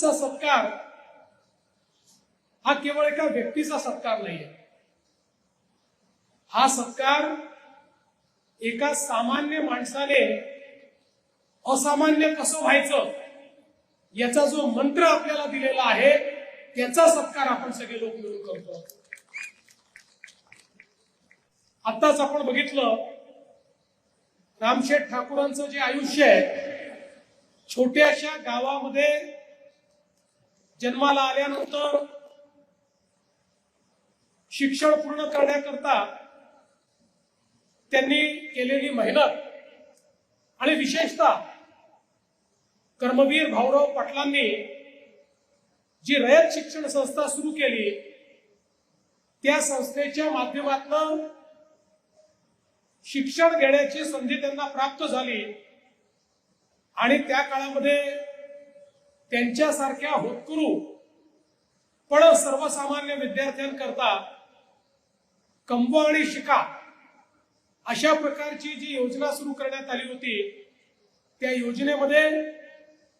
आजचा सत्कार हा केवळ एका व्यक्तीचा सत्कार नाहीये। हा सत्कार एका सामान्य माणसाने असामान्य कसं व्हायचं याचा जो मंत्र आपल्याला दिलेला आहे त्याचा सत्कार आपण सगळे लोक मिळून करतो। आताच आपण बघितलं रामशेठ ठाकूरांचं जे आयुष्य आहे, छोट्याशा गावामध्ये जन्माला आल्यानंतर शिक्षण पूर्ण करण्याकरता त्यांनी केलेली मेहनत आणि विशेषतः कर्मवीर भाऊराव पाटलांनी जी रयत शिक्षण संस्था सुरू केली त्या संस्थेच्या माध्यमातून शिक्षण घेण्याची संधी त्यांना प्राप्त झाली आणि त्या काळामध्ये त्यांच्यासारख्या होतकरू पण सर्वसामान्य विद्यार्थ्यांकरता कमवा आणि शिका अशा प्रकारची जी योजना सुरू करण्यात आली होती त्या योजनेमध्ये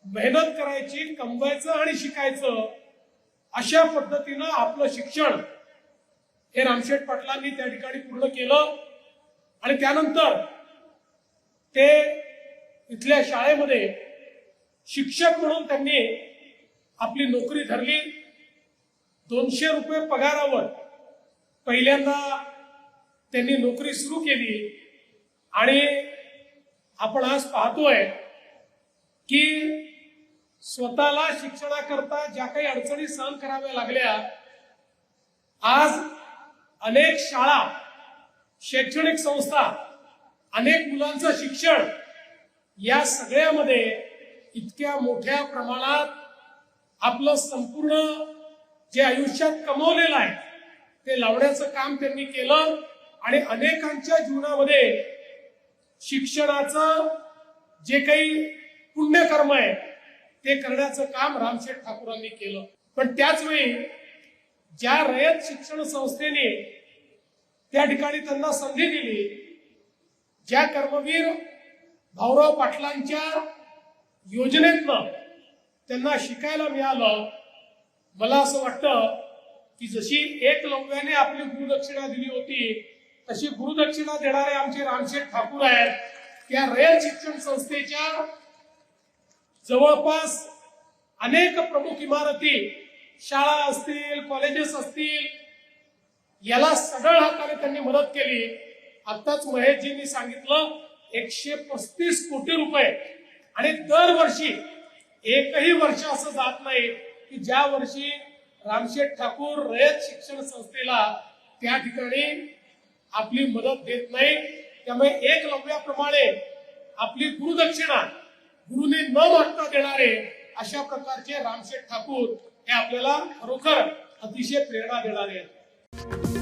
मेहनत करायची, कमवायचं आणि शिकायचं अशा पद्धतीनं आपलं शिक्षण हे रामशेठ पाटलांनी त्या ठिकाणी पूर्ण केलं आणि त्यानंतर ते इथल्या शाळेमध्ये शिक्षक म्हणून त्यांनी आपली नोकरी धरली। 200 रुपये पगारावर पहिल्यांदा त्यांनी नोकरी सुरू केली आणि आपण आज पाहतोय की स्वतःला शिक्षणाकरता ज्या काही अडचणी सहन कराव्या लागल्या, आज अनेक शाळा, शैक्षणिक संस्था, अनेक मुलांचं शिक्षण या सगळ्यामध्ये इतक्या मोठ्या प्रमाणात आपलं संपूर्ण जे आयुष्यात कमवलेलं आहे ते लावण्याचं काम त्यांनी केलं आणि अनेकांच्या जीवनामध्ये शिक्षणाचं जे काही पुण्यकर्म आहे ते करण्याचं काम रामशेठ ठाकूरांनी केलं। पण त्याच वेळी ज्या रयत शिक्षण संस्थेने त्या ठिकाणी त्यांना संधी दिली, ज्या कर्मवीर भाऊराव पाटलांच्या योजनेतनं त्यांना शिकायला मिळालं, मला असं वाटतं की जशी एकलव्याने आपली गुरुदक्षिणा दिली होती तशी गुरुदक्षिणा देणारे आमचे रामशेठ ठाकूर आहेत। त्या रयत शिक्षण संस्थेच्या जवळपास अनेक प्रमुख इमारती, शाळा असतील, कॉलेजेस असतील, याला सढळ हाताने त्यांनी मदत केली। आताच महेशजींनी सांगितलं 135 कोटी रुपये आणि दरवर्षी एकही वर्ष असं जात नाही की ज्या वर्षी रामशेठ ठाकूर रयत शिक्षण संस्थेला त्या ठिकाणी आपली मदत देत नाही। त्यामुळे एकलव्याप्रमाणे आपली गुरुदक्षिणा गुरुने न मागता देणारे अशा प्रकारचे रामशेठ ठाकूर हे आपल्याला खरोखर अतिशय प्रेरणा देणारे आहेत।